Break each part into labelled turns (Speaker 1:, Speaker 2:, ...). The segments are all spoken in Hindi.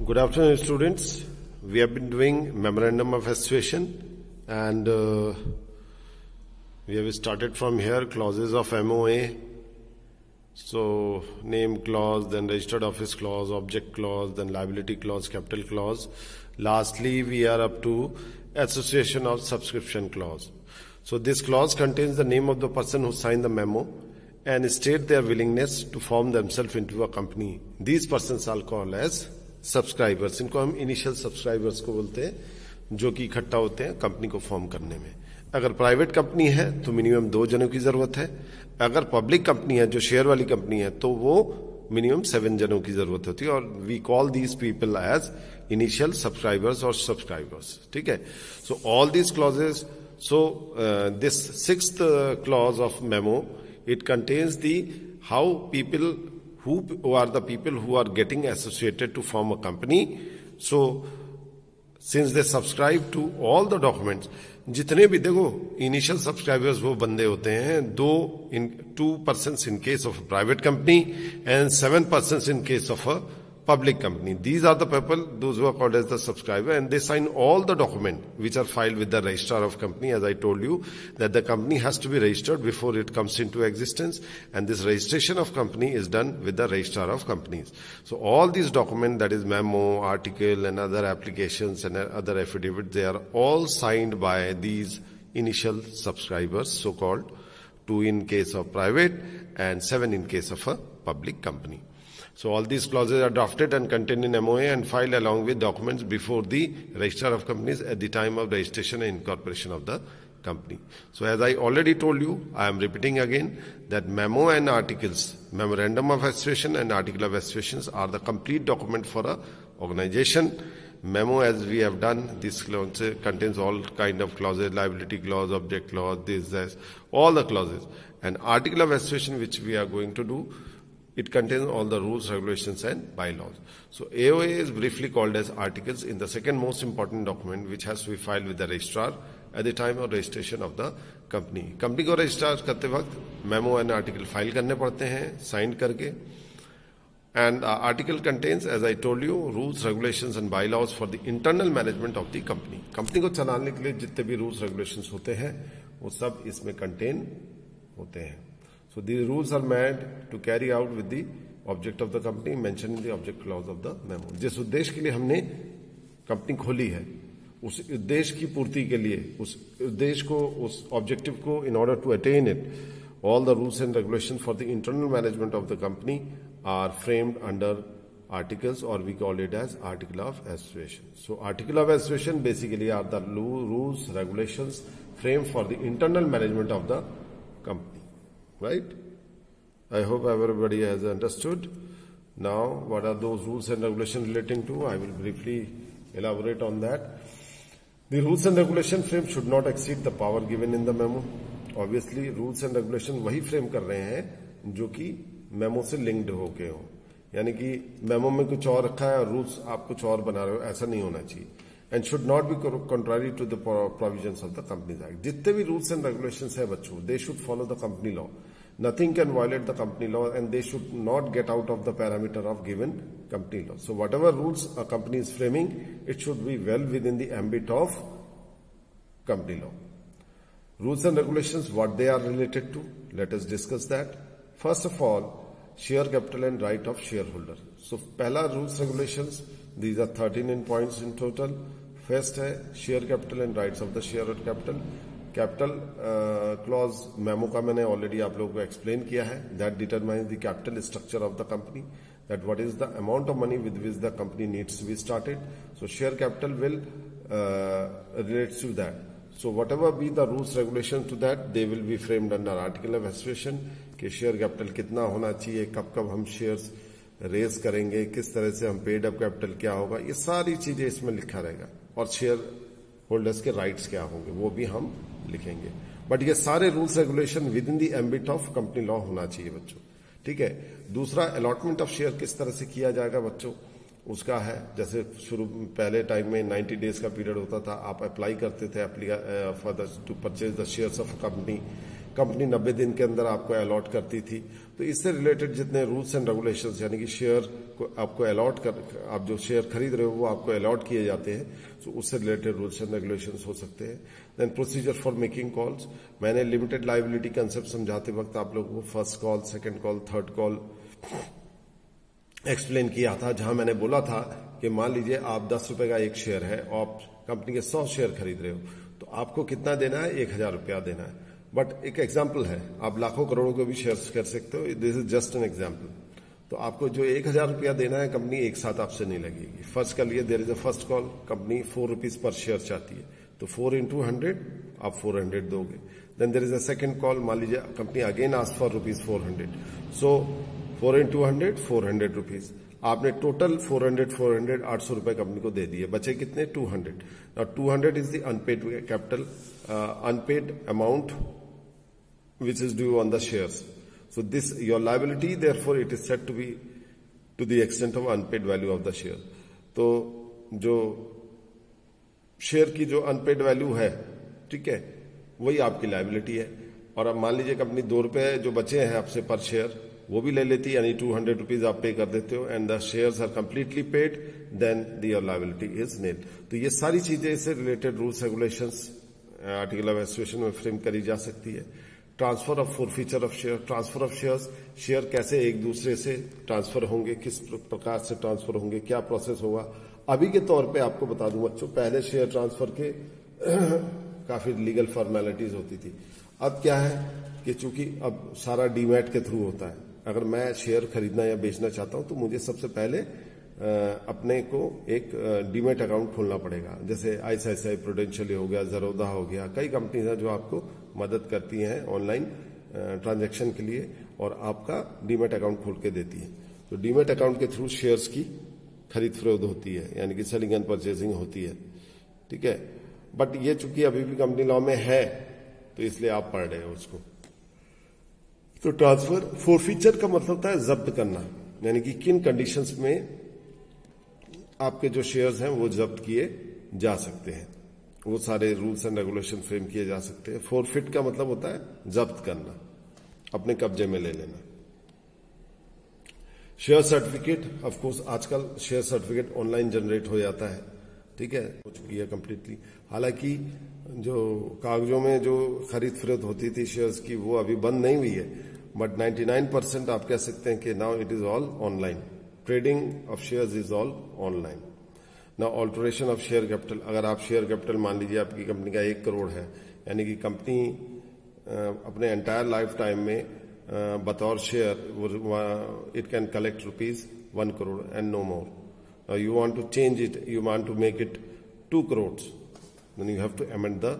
Speaker 1: Good afternoon, students. We have been doing Memorandum of Association and we have started from here, clauses of MOA. So, name clause, then registered office clause, object clause, then liability clause, capital clause. Lastly, we are up to association of subscription clause. So, this clause contains the name of the person who signed the memo and state their willingness to form themselves into a company. These persons are called as subscribers. इनको हम इनिशियल सब्सक्राइबर्स को बोलते हैं, जो कि इकट्ठा होते हैं कंपनी को फॉर्म करने में. अगर प्राइवेट कंपनी है तो मिनिमम 2 जनों की जरूरत है. अगर पब्लिक कंपनी है, जो शेयर वाली कंपनी है, तो वो मिनिमम 7 जनों की जरूरत होती है. और we call these people as initial subscribers और सब्सक्राइबर्स. ठीक है. So all these clauses. So this 6th clause of memo, it contains the how people who are the people who are getting associated to form a company. So since they subscribe to all the documents, जितने भी देखो इनिशियल सब्सक्राइबर्स वो बंदे होते हैं, 2 persons in case of a private company and 7 persons in case of a public company. These are the people, those who are called as the subscriber, and they sign all the document which are filed with the registrar of company. As I told you that the company has to be registered before it comes into existence, and this registration of company is done with the registrar of companies. So all these documents, that is memo, article and other applications and other affidavits, they are all signed by these initial subscribers, so called, 2 in case of private and 7 in case of a public company. So all these clauses are drafted and contained in MOA and filed along with documents before the registrar of companies at the time of registration and incorporation of the company. So as I already told you, I am repeating again that memo and articles, memorandum of association and article of associations are the complete document for a organization. Memo, as we have done, this contains all kind of clauses, liability clause, object clause, this, all the clauses. And article of association, which we are going to do, it contains all the rules, regulations and bylaws. So AOA is briefly called as articles in the second most important document which has to be filed with the registrar at the time of registration of the company. Company को register करते वक्त memo and article file करने पड़ते हैं, signed करके. And article contains, as I told you, rules, regulations and bylaws for the internal management of the company. Company को चलाने के लिए जितने भी rules, regulations होते हैं, वो सब इसमें contain होते हैं. So these rules are made to carry out with the object of the company mentioned in the object clause of the memo. जिस उद्देश्य के लिए हमने कंपनी खोली है, उस उद्देश्य की पूर्ति के लिए, उस उद्देश्य को, उस ऑब्जेक्टिव को, in order to attain it, all the rules and regulations for the internal management of the company are framed under articles, or we call it as article of association. So article of association basically are the rules, regulations framed for the internal management of the company. Right? I hope everybody has understood. Now, what are those rules and regulations relating to? I will briefly elaborate on that. The rules and regulation frame should not exceed the power given in the memo. Obviously, rules and regulation वही frame कर रहे हैं जो कि memo से linked होके हो. यानी कि memo में कुछ और रखा है और rules आप कुछ और बना रहे हो, ऐसा नहीं होना चाहिए. And should not be contrary to the provisions of the Companies Act. जितने भी rules and regulations है बच्चों, they should follow the company law. Nothing can violate the company law, and they should not get out of the parameter of given company law. So whatever rules a company is framing, it should be well within the ambit of company law. Rules and regulations, what they are related to, let us discuss that. First of all, share capital and right of shareholder. So पहला rules regulations, these are 13 points in total. First है share capital and rights of the shareholder capital. Capital clause memo का मैंने ऑलरेडी आप लोगों को एक्सप्लेन किया है. That determines the capital structure of the company, that what is the amount of money with which the company needs to be started. So share capital will relates to that. So whatever be the rules regulation to that, they will be framed under article of association. कि शेयर कैपिटल कितना होना चाहिए, कब कब हम शेयर्स रेज करेंगे, किस तरह से हम पेड अप कैपिटल क्या होगा, ये सारी चीजें इसमें लिखा रहेगा. और शेयर होल्डर्स के राइट्स क्या होंगे वो भी हम लिखेंगे. बट ये सारे rules regulation with in the ambit of company law होना चाहिए बच्चों. ठीक है. दूसरा, अलॉटमेंट ऑफ शेयर किस तरह से किया जाएगा बच्चों, उसका है. जैसे शुरू पहले टाइम में 90 डेज का पीरियड होता था, आप अप्लाई करते थे for to purchase the shares of company. Company 90 दिन के अंदर आपको अलॉट करती थी। तो इससे रिलेटेड जितने रूल्स एंड रेगुलेशंस, यानी कि शेयर को आपको अलॉट कर, आप जो शेयर खरीद रहे हो वो आपको अलॉट किए जाते हैं, तो उससे रिलेटेड रूल्स एंड रेगुलेशंस हो सकते हैं। Then procedure for making calls, मैंने लिमिटेड लायबिलिटी कंसेप्ट समझाते वक्त आप लोगों को first call, second call, third call explain किया था, जहां मैंने बोला था कि मान लीजिए आप 10 रुपए का एक शेयर है और आप कंपनी के 100 शेयर खरीद रहे हो, तो आपको कितना देना है? 1000 रुपया देना है। बट एक एग्जाम्पल है, आप लाखों करोड़ों के भी शेयर कर सकते हो, this is just an example. तो आपको जो 1000 रुपया देना है, कंपनी एक साथ आपसे नहीं लगेगी। फर्स्ट कर लिए, there is a first call, company 4 rupees पर शेयर चाहती है, तो 4 into 100 आप 400 दोगे। Then there is a second call, मान लीजिए company again ask for ₹400, so 4 into 100 400 rupees. आपने टोटल 400 800 रुपए कंपनी को दे दिए, बचे कितने? 200। Now 200 is the unpaid capital, unpaid amount which is due on the shares. So this your liability, therefore it is said to be to the extent of unpaid value of the share. तो जो शेयर की जो अनपेड वैल्यू है, ठीक है, वही आपकी लायबिलिटी है। और अब मान लीजिए कंपनी 2 रुपए जो बचे हैं आपसे पर शेयर वो भी ले लेती है, यानी 200 रुपीज आप पे कर देते हो, and the shares are completely paid, then your liability is nil. तो ये सारी चीजें इससे related rules regulations article of association में फ्रेम करी जा सकती है। Transfer of forfeiture of share, transfer of shares, share कैसे एक दूसरे से ट्रांसफर होंगे, किस प्रकार से ट्रांसफर होंगे, क्या प्रोसेस होगा। अभी के तौर पे आपको बता दूं बच्चों, पहले शेयर ट्रांसफर के काफी लीगल फॉर्मेलिटीज होती थी। अब क्या है कि चूंकि अब सारा डीमैट के थ्रू होता है, अगर मैं शेयर खरीदना या बेचना चाहता हूं तो मुझे सबसे पहले अपने को एक डीमैट अकाउंट खोलना पड़ेगा। जैसे आईसीआईसीआई प्रूडेंशियल हो गया, ज़रोदा हो गया, कई कंपनीज हैं जो आपको मदद करती हैं ऑनलाइन ट्रांजैक्शन के लिए और आपका डीमैट अकाउंट खोल के देती है। तो डीमैट अकाउंट के थ्रू शेयर्स की खरीद फरोख्त होती है, यानी कि सेलिंग एंड परचेजिंग होती है, ठीक है। बट ये चूंकि अभी भी कंपनी लॉ में है तो इसलिए आप पढ़ रहे हो उसको। तो ट्रांसफर फॉरफीचर का मतलब होता है जब्त करना, यानी कि किन कंडीशंस में आपके जो शेयर्स हैं वो जब्त किए जा सकते हैं, वो सारे रूल्स एंड रेगुलेशन फ्रेम किए जा सकते हैं। फॉरफिट का मतलब होता है जब्त करना, अपने कब्जे में ले लेना। शेयर सर्टिफिकेट, ऑफ कोर्स आजकल शेयर सर्टिफिकेट ऑनलाइन जनरेट हो जाता है, ठीक है, हो चुकी है कंप्लीटली। हालांकि जो कागजों में जो खरीद फरोख्त होती थी शेयर्स की वो अभी बंद नहीं हुई है, बट 99% आप कह सकते हैं कि now it is all online. Trading of shares is all online. Now alteration of share capital, अगर आप शेयर कैपिटल मान लीजिए आपकी कंपनी का 1 करोड़ है, यानी कि कंपनी अपने एंटायर लाइफ टाइम में बतौर share it can collect ₹1 crore and no more. You want to change it, you want to make it 2 crores, then you have to amend the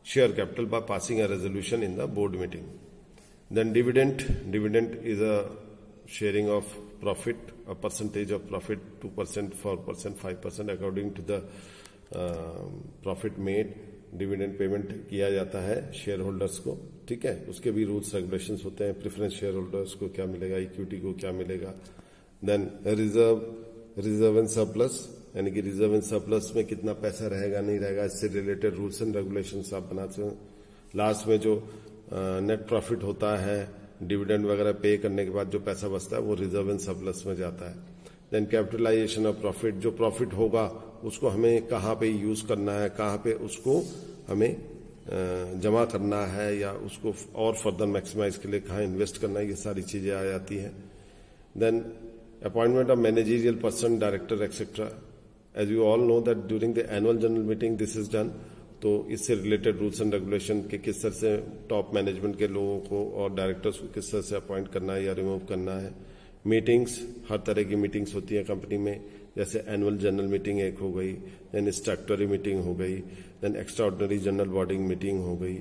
Speaker 1: share capital by passing a resolution in the board meeting. Then dividend is a sharing of profit, a percentage of profit, 2%, 4%, 5% according to the profit made. Dividend payment किया जाता है शेयर होल्डर्स को, ठीक है। उसके भी रूल्स रेगुलेशंस होते हैं, प्रेफरेंस शेयर होल्डर्स को क्या मिलेगा, इक्विटी को क्या मिलेगा। देन रिजर्व एंड सरप्लस, यानी कि रिजर्व एंड सरप्लस में कितना पैसा रहेगा नहीं रहेगा, इससे रिलेटेड रूल्स एंड रेगुलेशंस आप बनाते हैं। लास्ट में जो नेट प्रॉफिट होता है डिविडेंड वगैरह पे करने के बाद जो पैसा बचता है वो रिजर्व एंड सरप्लस में जाता है। देन कैपिटलाइजेशन ऑफ प्रॉफिट, जो प्रॉफिट होगा उसको हमें कहाँ पे यूज करना है, कहाँ पे उसको हमें जमा करना है या उसको और फर्दर मैक्सिमाइज के लिए कहाँ इन्वेस्ट करना है, ये सारी चीजें आ जाती हैं। Then appointment of managerial person, director etcetera, as you all know that during the annual general meeting this is done. तो इससे रिलेटेड रूल्स एंड रेगुलेशन के किस तरह से टॉप मैनेजमेंट के लोगों को और डायरेक्टर्स को किस तरह से अपॉइंट करना है या रिमूव करना है। मीटिंग्स, हर तरह की मीटिंग्स होती है कंपनी में, जैसे एनुअल जनरल मीटिंग एक हो गई, देन स्टैट्यूटरी मीटिंग हो गई, then extraordinary general body meeting हो गई।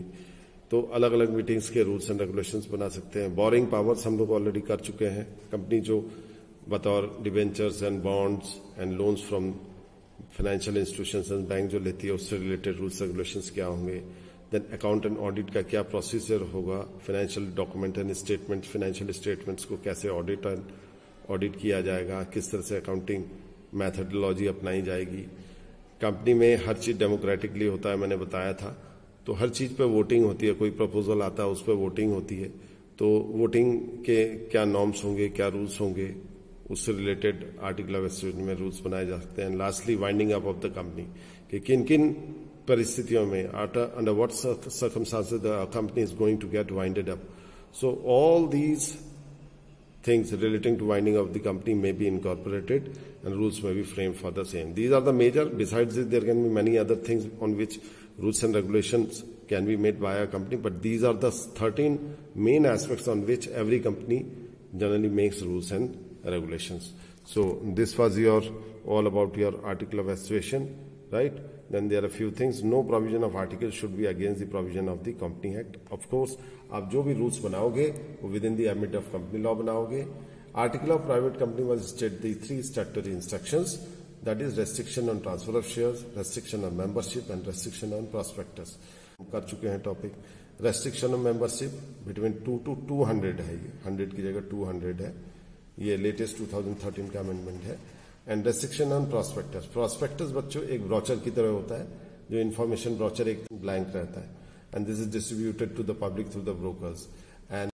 Speaker 1: तो अलग अलग मीटिंग्स के रूल्स एंड रेगुलेशंस बना सकते हैं। बोरिंग पावर्स हम लोग ऑलरेडी कर चुके हैं। कंपनी जो बतौर debentures and bonds and loans from financial institutions and bank जो लेती है उससे रिलेटेड रूल्स रेगुलेशंस क्या होंगे। देन अकाउंट एंड ऑडिट का क्या प्रोसीजर होगा, financial document and statement, financial statements को कैसे ऑडिट किया जाएगा, किस तरह से अकाउंटिंग मैथडोलॉजी अपनाई जाएगी। कंपनी में हर चीज डेमोक्रेटिकली होता है, मैंने बताया था। तो हर चीज पे वोटिंग होती है, कोई प्रपोजल आता है उस पर वोटिंग होती है, तो वोटिंग के क्या नॉर्म्स होंगे, क्या रूल्स होंगे, उससे रिलेटेड आर्टिकल ऑफ एसोसिएशन में रूल्स बनाए जा सकते हैं। Lastly winding up of the company, कि किन किन परिस्थितियों में, under what circumstances the company is going to get winded up. So all these things relating to winding up the company may be incorporated and rules may be framed for the same. These are the major. Besides this, there can be many other things on which rules and regulations can be made by a company, but these are the 13 main aspects on which every company generally makes rules and regulations. So this was all about your article of association, right? Then there are a few things. No provision of article should be against the provision of the Company Act. Of course, आप जो भी रूल्स बनाओगे वो within the ambit of company law बनाओगे. Article of private company was state the 3 statutory instructions, that is restriction on transfer of shares, restriction on membership and restriction on prospectus. कर चुके हैं topic. Restriction on membership between 2 to 200 है, ये 100 की जगह 200 है, ये लेटेस्ट 2013 का अमेंडमेंट है. And restriction on prospectus. Prospectus बच्चों एक ब्रोचर की तरह होता है, जो इन्फॉर्मेशन ब्रोचर एक ब्लैंक रहता है, and this is distributed to the public through the brokers. And